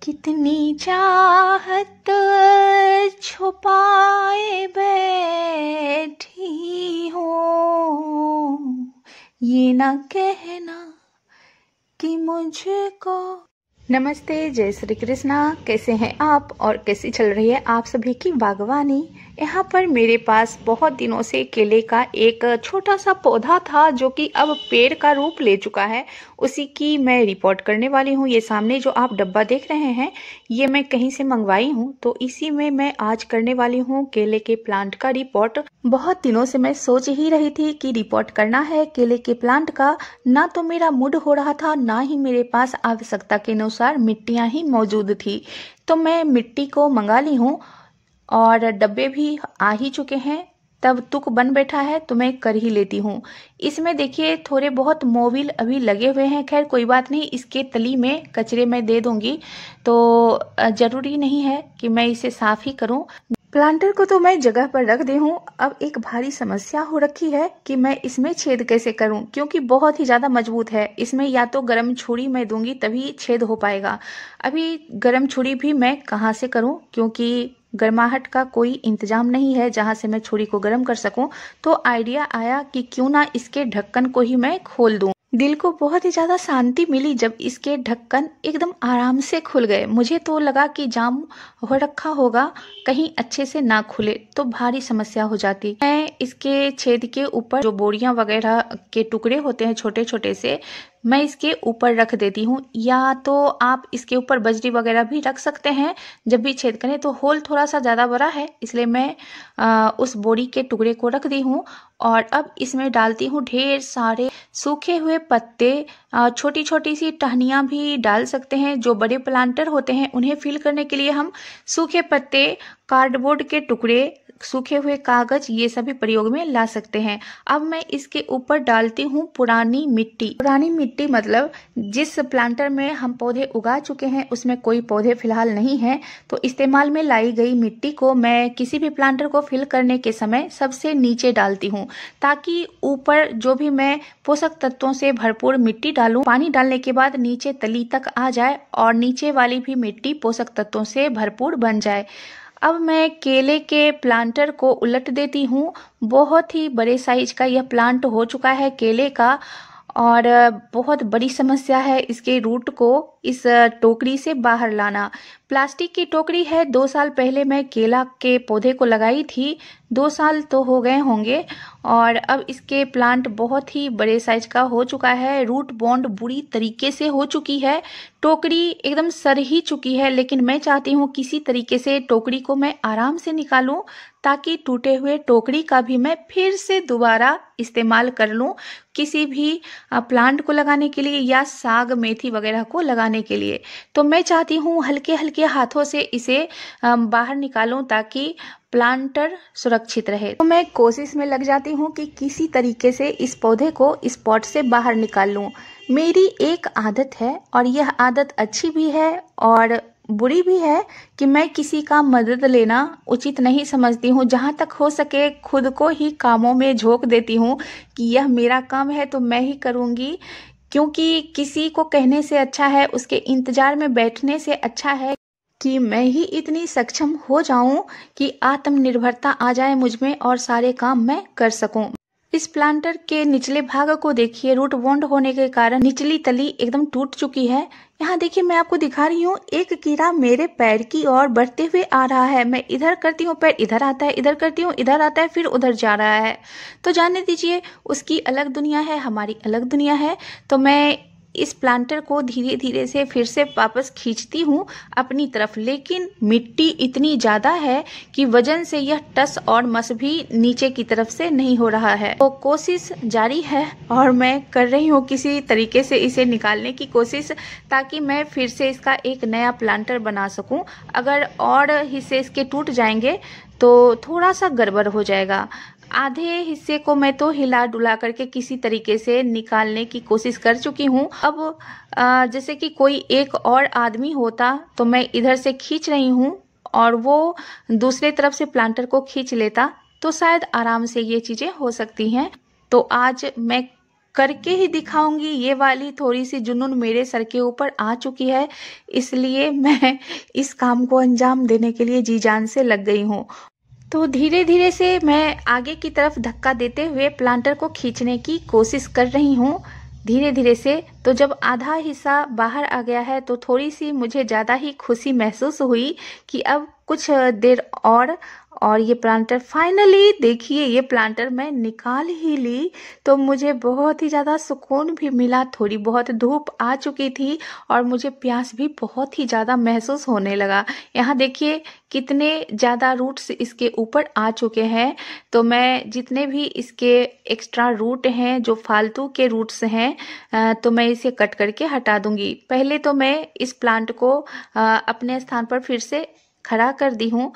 कितनी चाहत छुपाए बैठी हूँ, ये ना कहना कि मुझको। नमस्ते, जय श्री कृष्णा। कैसे हैं आप और कैसी चल रही है आप सभी की बागवानी। यहाँ पर मेरे पास बहुत दिनों से केले का एक छोटा सा पौधा था जो कि अब पेड़ का रूप ले चुका है। उसी की मैं रिपोर्ट करने वाली हूँ। ये सामने जो आप डब्बा देख रहे हैं ये मैं कहीं से मंगवाई हूँ, तो इसी में मैं आज करने वाली हूँ केले के प्लांट का रिपोर्ट। बहुत दिनों से मैं सोच ही रही थी कि रिपोर्ट करना है केले के प्लांट का। ना तो मेरा मूड हो रहा था, ना ही मेरे पास आवश्यकता के अनुसार मिट्टियाँ ही मौजूद थी। तो मैं मिट्टी को मंगा ली हूँ और डब्बे भी आ ही चुके हैं। तब तुक बन बैठा है तो मैं कर ही लेती हूँ। इसमें देखिए थोड़े बहुत मोबिल अभी लगे हुए हैं। खैर कोई बात नहीं, इसके तली में कचरे में दे दूंगी, तो जरूरी नहीं है कि मैं इसे साफ ही करूँ। प्लांटर को तो मैं जगह पर रख दी हूँ। अब एक भारी समस्या हो रखी है कि मैं इसमें छेद कैसे करूं, क्योंकि बहुत ही ज्यादा मजबूत है। इसमें या तो गरम छुरी मैं दूंगी तभी छेद हो पाएगा। अभी गरम छुरी भी मैं कहाँ से करूं, क्योंकि गर्माहट का कोई इंतजाम नहीं है जहां से मैं छुरी को गर्म कर सकूं। तो आइडिया आया कि क्यों ना इसके ढक्कन को ही मैं खोल दूं। दिल को बहुत ही ज्यादा शांति मिली जब इसके ढक्कन एकदम आराम से खुल गए। मुझे तो लगा कि जाम हो रखा होगा, कहीं अच्छे से ना खुले तो भारी समस्या हो जाती। मैं इसके छेद के ऊपर जो बोरियां वगैरह के टुकड़े होते हैं छोटे छोटे से, मैं इसके ऊपर रख देती हूँ। या तो आप इसके ऊपर बजरी वगैरह भी रख सकते हैं जब भी छेद करें। तो होल थोड़ा सा ज़्यादा बड़ा है, इसलिए मैं उस बोरी के टुकड़े को रख दी हूँ। और अब इसमें डालती हूँ ढेर सारे सूखे हुए पत्ते। छोटी छोटी सी टहनियाँ भी डाल सकते हैं। जो बड़े प्लांटर होते हैं उन्हें फिल करने के लिए हम सूखे पत्ते, कार्डबोर्ड के टुकड़े, सूखे हुए कागज, ये सभी प्रयोग में ला सकते हैं। अब मैं इसके ऊपर डालती हूँ पुरानी मिट्टी। पुरानी मिट्टी मतलब जिस प्लांटर में हम पौधे उगा चुके हैं उसमें कोई पौधे फिलहाल नहीं है, तो इस्तेमाल में लाई गई मिट्टी को मैं किसी भी प्लांटर को फिल करने के समय सबसे नीचे डालती हूँ, ताकि ऊपर जो भी मैं पोषक तत्वों से भरपूर मिट्टी डालूं, पानी डालने के बाद नीचे तली तक आ जाए और नीचे वाली भी मिट्टी पोषक तत्वों से भरपूर बन जाए। अब मैं केले के प्लांटर को उलट देती हूँ। बहुत ही बड़े साइज का यह प्लांट हो चुका है केले का, और बहुत बड़ी समस्या है इसके रूट को इस टोकरी से बाहर लाना। प्लास्टिक की टोकरी है। 2 साल पहले मैं केला के पौधे को लगाई थी, 2 साल तो हो गए होंगे, और अब इसके प्लांट बहुत ही बड़े साइज का हो चुका है। रूट बॉन्ड बुरी तरीके से हो चुकी है, टोकरी एकदम सड़ ही चुकी है। लेकिन मैं चाहती हूँ किसी तरीके से टोकरी को मैं आराम से निकालूं, ताकि टूटे हुए टोकरी का भी मैं फिर से दोबारा इस्तेमाल कर लूं, किसी भी प्लांट को लगाने के लिए या साग मेथी वगैरह को लगाने के लिए। तो मैं चाहती हूँ हल्के हल्के हाथों से इसे बाहर निकालूं, ताकि प्लांटर सुरक्षित रहे। तो मैं कोशिश में लग जाती हूँ कि किसी तरीके से इस पौधे को इस पॉट से बाहर निकाल लूं। मेरी एक आदत है, और यह आदत अच्छी भी है और बुरी भी है, कि मैं किसी का मदद लेना उचित नहीं समझती हूँ। जहाँ तक हो सके खुद को ही कामों में झोंक देती हूँ कि यह मेरा काम है तो मैं ही करूँगी, क्योंकि किसी को कहने से अच्छा है, उसके इंतजार में बैठने से अच्छा है कि मैं ही इतनी सक्षम हो जाऊं कि आत्मनिर्भरता आ जाए मुझ में और सारे काम मैं कर सकूं। इस प्लांटर के निचले भाग को देखिए, रूट बॉन्ड होने के कारण निचली तली एकदम टूट चुकी है। यहाँ देखिए मैं आपको दिखा रही हूँ, एक कीड़ा मेरे पैर की ओर बढ़ते हुए आ रहा है। मैं इधर करती हूँ पैर इधर आता है, इधर करती हूँ इधर आता है, फिर उधर जा रहा है। तो जाने दीजिए, उसकी अलग दुनिया है, हमारी अलग दुनिया है। तो मैं इस प्लांटर को धीरे धीरे से फिर से वापस खींचती हूँ अपनी तरफ। लेकिन मिट्टी इतनी ज्यादा है कि वजन से यह टस और मस भी नीचे की तरफ से नहीं हो रहा है। तो कोशिश जारी है और मैं कर रही हूँ किसी तरीके से इसे निकालने की कोशिश, ताकि मैं फिर से इसका एक नया प्लांटर बना सकूं। अगर और हिस्से इसके टूट जाएंगे तो थोड़ा सा गड़बड़ हो जाएगा। आधे हिस्से को मैं तो हिला डुला करके किसी तरीके से निकालने की कोशिश कर चुकी हूँ। अब जैसे कि कोई एक और आदमी होता तो मैं इधर से खींच रही हूँ और वो दूसरे तरफ से प्लांटर को खींच लेता, तो शायद आराम से ये चीजें हो सकती हैं। तो आज मैं करके ही दिखाऊंगी। ये वाली थोड़ी सी जुनून मेरे सर के ऊपर आ चुकी है, इसलिए मैं इस काम को अंजाम देने के लिए जी जान से लग गई हूँ। तो धीरे धीरे से मैं आगे की तरफ धक्का देते हुए प्लांटर को खींचने की कोशिश कर रही हूँ, धीरे धीरे से। तो जब आधा हिस्सा बाहर आ गया है तो थोड़ी सी मुझे ज़्यादा ही खुशी महसूस हुई कि अब कुछ देर और ये प्लांटर फाइनली, देखिए ये प्लांटर मैं निकाल ही ली। तो मुझे बहुत ही ज़्यादा सुकून भी मिला। थोड़ी बहुत धूप आ चुकी थी और मुझे प्यास भी बहुत ही ज़्यादा महसूस होने लगा। यहाँ देखिए कितने ज़्यादा रूट्स इसके ऊपर आ चुके हैं। तो मैं जितने भी इसके एक्स्ट्रा रूट हैं, जो फालतू के रूट्स हैं, तो मैं इसे कट करके हटा दूंगी। पहले तो मैं इस प्लांट को अपने स्थान पर फिर से खड़ा कर दी हूँ,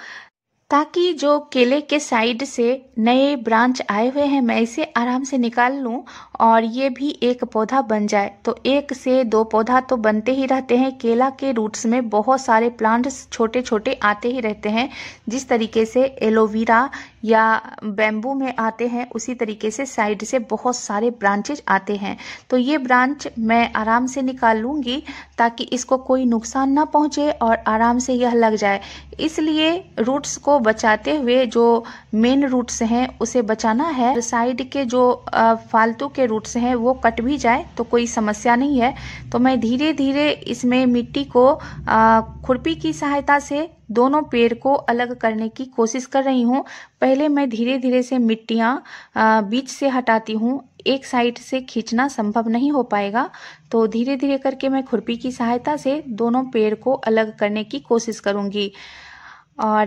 ताकि जो केले के साइड से नए ब्रांच आए हुए हैं मैं इसे आराम से निकाल लूं और ये भी एक पौधा बन जाए। तो 1 से 2 पौधा तो बनते ही रहते हैं। केला के रूट्स में बहुत सारे प्लांट्स छोटे छोटे आते ही रहते हैं। जिस तरीके से एलोवेरा या बैम्बू में आते हैं, उसी तरीके से साइड से बहुत सारे ब्रांचेज आते हैं। तो ये ब्रांच मैं आराम से निकाल लूंगी ताकि इसको कोई नुकसान ना पहुंचे और आराम से यह लग जाए। इसलिए रूट्स को बचाते हुए जो मेन रूट्स हैं उसे बचाना है। साइड के जो फालतू के रूट्स हैं वो कट भी जाए तो कोई समस्या नहीं है। तो मैं धीरे धीरे इसमें मिट्टी को खुरपी की सहायता से दोनों पेड़ को अलग करने की कोशिश कर रही हूँ। पहले मैं धीरे धीरे से मिट्टियाँ बीच से हटाती हूँ। एक साइड से खींचना संभव नहीं हो पाएगा, तो धीरे धीरे करके मैं खुरपी की सहायता से दोनों पेड़ को अलग करने की कोशिश करूँगी। और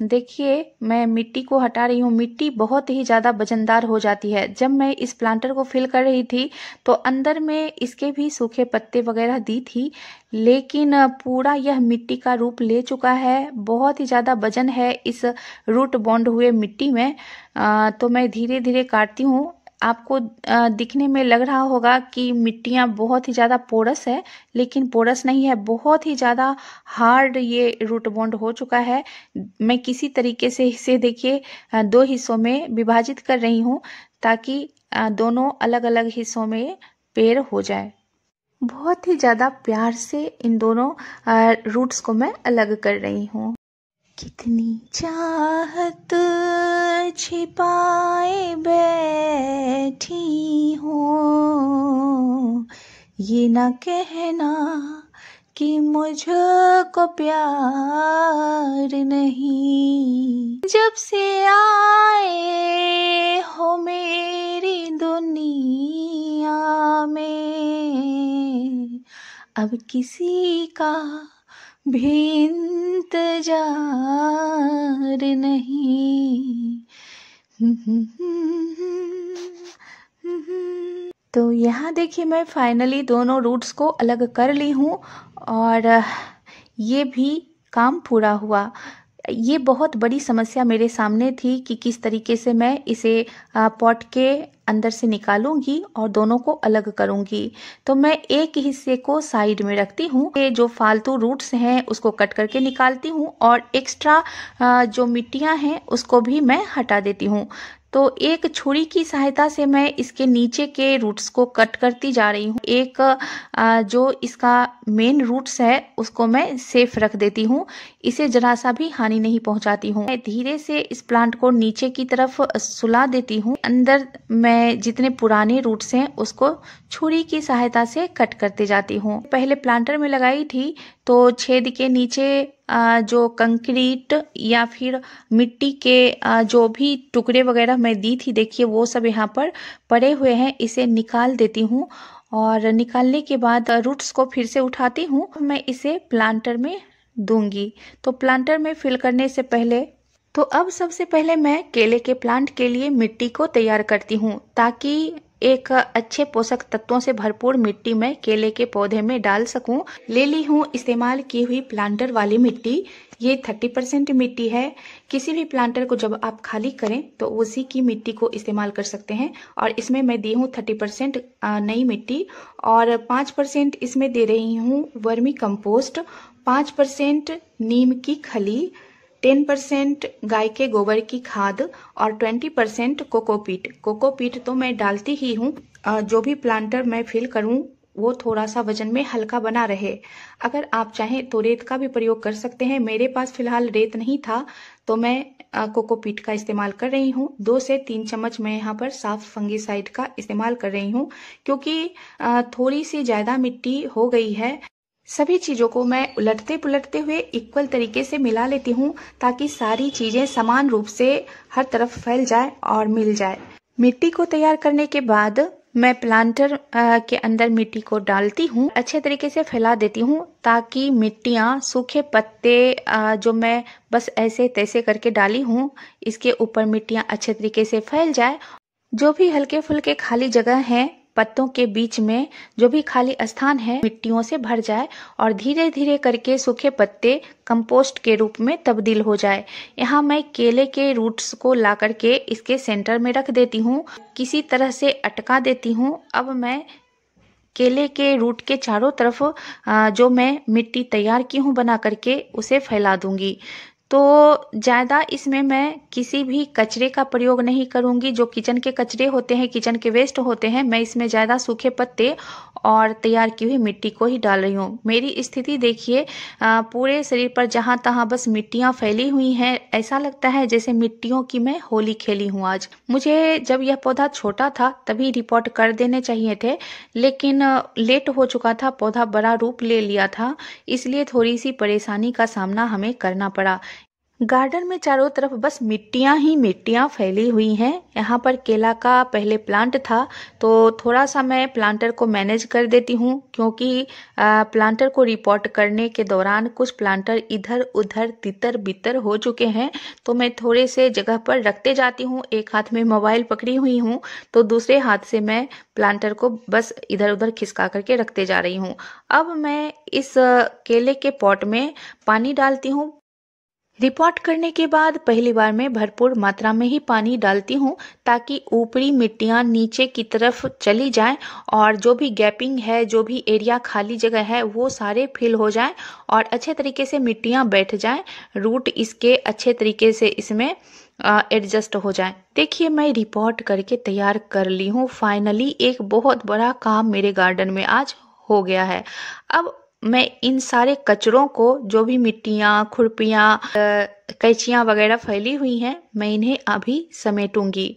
देखिए मैं मिट्टी को हटा रही हूँ। मिट्टी बहुत ही ज़्यादा वजनदार हो जाती है। जब मैं इस प्लांटर को फिल कर रही थी तो अंदर में इसके भी सूखे पत्ते वगैरह दी थी, लेकिन पूरा यह मिट्टी का रूप ले चुका है। बहुत ही ज़्यादा वजन है इस रूट बॉन्ड हुए मिट्टी में। तो मैं धीरे धीरे काटती हूँ। आपको दिखने में लग रहा होगा कि मिट्टियाँ बहुत ही ज़्यादा पोरस है, लेकिन पोरस नहीं है, बहुत ही ज़्यादा हार्ड ये रूट बॉन्ड हो चुका है। मैं किसी तरीके से इसे देखिए 2 हिस्सों में विभाजित कर रही हूँ ताकि दोनों अलग अलग हिस्सों में पेड़ हो जाए। बहुत ही ज़्यादा प्यार से इन दोनों रूट्स को मैं अलग कर रही हूँ। कितनी चाहत छिपाए बैठी हूँ, ये ना कहना कि मुझको प्यार नहीं। जब से आए हो मेरी दुनिया में, अब किसी का भी इंतजार नहीं। तो यहाँ देखिए मैं फाइनली दोनों रूट्स को अलग कर ली हूँ और ये भी काम पूरा हुआ। ये बहुत बड़ी समस्या मेरे सामने थी कि किस तरीके से मैं इसे पॉट के अंदर से निकालूंगी और दोनों को अलग करूंगी। तो मैं एक हिस्से को साइड में रखती हूँ, ये जो फालतू रूट्स हैं उसको कट करके निकालती हूँ और एक्स्ट्रा जो मिट्टियाँ हैं उसको भी मैं हटा देती हूँ। तो एक छुरी की सहायता से मैं इसके नीचे के रूट्स को कट करती जा रही हूँ। एक जो इसका मेन रूट्स है उसको मैं सेफ रख देती हूँ, इसे जरा सा भी हानि नहीं पहुंचाती हूँ। मैं धीरे से इस प्लांट को नीचे की तरफ सुला देती हूँ। अंदर मैं जितने पुराने रूट्स हैं उसको छुरी की सहायता से कट करते जाती हूँ। पहले प्लांटर में लगाई थी तो छेद के नीचे जो कंक्रीट या फिर मिट्टी के जो भी टुकड़े वगैरह मैं दी थी, देखिए वो सब यहाँ पर पड़े हुए हैं। इसे निकाल देती हूँ और निकालने के बाद रूट्स को फिर से उठाती हूँ। मैं इसे प्लांटर में दूंगी। तो प्लांटर में फिल करने से पहले अब सबसे पहले मैं केले के प्लांट के लिए मिट्टी को तैयार करती हूँ, ताकि एक अच्छे पोषक तत्वों से भरपूर मिट्टी मैं केले के पौधे में डाल सकूं। ले ली हूँ इस्तेमाल की हुई प्लांटर वाली मिट्टी। ये 30% मिट्टी है। किसी भी प्लांटर को जब आप खाली करें तो उसी की मिट्टी को इस्तेमाल कर सकते हैं। और इसमें मैं दी हूँ 30% नई मिट्टी और 5% इसमें दे रही हूँ वर्मी कंपोस्ट, 5% नीम की खली, 10% गाय के गोबर की खाद और 20% कोकोपीट। कोकोपीट तो मैं डालती ही हूँ, जो भी प्लांटर मैं फिल करूँ वो थोड़ा सा वजन में हल्का बना रहे। अगर आप चाहें तो रेत का भी प्रयोग कर सकते हैं। मेरे पास फिलहाल रेत नहीं था तो मैं कोकोपीट का इस्तेमाल कर रही हूँ। 2 से 3 चम्मच मैं यहाँ पर साफ फंगीसाइड का इस्तेमाल कर रही हूँ, क्योंकि थोड़ी सी ज्यादा मिट्टी हो गई है। सभी चीजों को मैं उलटते पुलटते हुए इक्वल तरीके से मिला लेती हूँ, ताकि सारी चीजें समान रूप से हर तरफ फैल जाए और मिल जाए। मिट्टी को तैयार करने के बाद मैं प्लांटर के अंदर मिट्टी को डालती हूँ, अच्छे तरीके से फैला देती हूँ, ताकि मिट्टियाँ, सूखे पत्ते जो मैं बस ऐसे तैसे करके डाली हूँ, इसके ऊपर मिट्टियाँ अच्छे तरीके से फैल जाए। जो भी हल्के फुल्के खाली जगह है, पत्तों के बीच में जो भी खाली स्थान है, मिट्टियों से भर जाए और धीरे धीरे करके सूखे पत्ते कंपोस्ट के रूप में तब्दील हो जाए। यहाँ मैं केले के रूट्स को ला करके इसके सेंटर में रख देती हूँ, किसी तरह से अटका देती हूँ। अब मैं केले के रूट के चारों तरफ जो मैं मिट्टी तैयार की हूँ बना करके, उसे फैला दूंगी। तो ज़्यादा इसमें मैं किसी भी कचरे का प्रयोग नहीं करूंगी। जो किचन के कचरे होते हैं, किचन के वेस्ट होते हैं, मैं इसमें ज़्यादा सूखे पत्ते और तैयार की हुई मिट्टी को ही डाल रही हूँ। मेरी स्थिति देखिए, पूरे शरीर पर जहाँ तहाँ बस मिट्टियाँ फैली हुई हैं। ऐसा लगता है जैसे मिट्टियों की मैं होली खेली हूँ आज। मुझे जब यह पौधा छोटा था तभी रिपोर्ट कर देने चाहिए थे, लेकिन लेट हो चुका था, पौधा बड़ा रूप ले लिया था, इसलिए थोड़ी सी परेशानी का सामना हमें करना पड़ा। गार्डन में चारों तरफ बस मिट्टियां ही मिट्टियां फैली हुई हैं। यहाँ पर केला का पहले प्लांट था, तो थोड़ा सा मैं प्लांटर को मैनेज कर देती हूँ, क्योंकि प्लांटर को रिपोर्ट करने के दौरान कुछ प्लांटर इधर उधर तितर बितर हो चुके हैं। तो मैं थोड़े से जगह पर रखते जाती हूँ। एक हाथ में मोबाइल पकड़ी हुई हूँ, तो दूसरे हाथ से मैं प्लांटर को बस इधर उधर खिसका करके रखते जा रही हूँ। अब मैं इस केले के पॉट में पानी डालती हूँ। रिपोर्ट करने के बाद पहली बार में भरपूर मात्रा में ही पानी डालती हूँ, ताकि ऊपरी मिट्टियाँ नीचे की तरफ चली जाएं और जो भी गैपिंग है, जो भी एरिया खाली जगह है, वो सारे फिल हो जाएं और अच्छे तरीके से मिट्टियाँ बैठ जाएं, रूट इसके अच्छे तरीके से इसमें एडजस्ट हो जाए। देखिए, मैं रिपोर्ट करके तैयार कर ली हूँ। फाइनली एक बहुत बड़ा काम मेरे गार्डन में आज हो गया है। अब मैं इन सारे कचरों को, जो भी मिट्टियाँ, खुरपियाँ, कैंचियाँ वगैरह फैली हुई हैं, मैं इन्हें अभी समेटूंगी।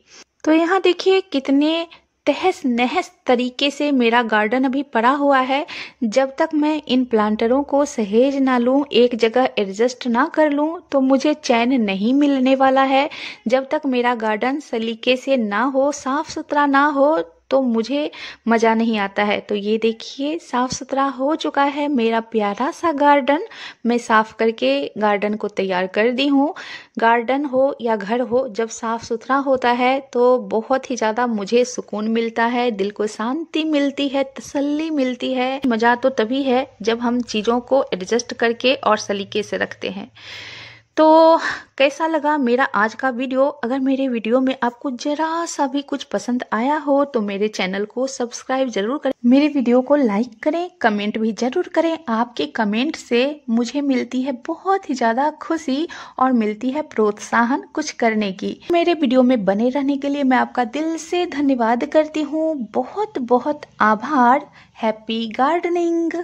तो यहाँ देखिए कितने तहस नहस तरीके से मेरा गार्डन अभी पड़ा हुआ है। जब तक मैं इन प्लांटरों को सहेज ना लूं, एक जगह एडजस्ट ना कर लूं, तो मुझे चैन नहीं मिलने वाला है। जब तक मेरा गार्डन सलीके से ना हो, साफ सुथरा ना हो, तो मुझे मज़ा नहीं आता है। तो ये देखिए, साफ सुथरा हो चुका है मेरा प्यारा सा गार्डन। मैं साफ करके गार्डन को तैयार कर दी हूँ। गार्डन हो या घर हो, जब साफ सुथरा होता है तो बहुत ही ज़्यादा मुझे सुकून मिलता है, दिल को शांति मिलती है, तसल्ली मिलती है। मज़ा तो तभी है जब हम चीज़ों को एडजस्ट करके और सलीके से रखते हैं। तो कैसा लगा मेरा आज का वीडियो? अगर मेरे वीडियो में आपको जरा सा भी कुछ पसंद आया हो तो मेरे चैनल को सब्सक्राइब जरूर करें, मेरे वीडियो को लाइक करें, कमेंट भी जरूर करें। आपके कमेंट से मुझे मिलती है बहुत ही ज्यादा खुशी और मिलती है प्रोत्साहन कुछ करने की। मेरे वीडियो में बने रहने के लिए मैं आपका दिल से धन्यवाद करती हूँ। बहुत बहुत आभार। Happy gardening.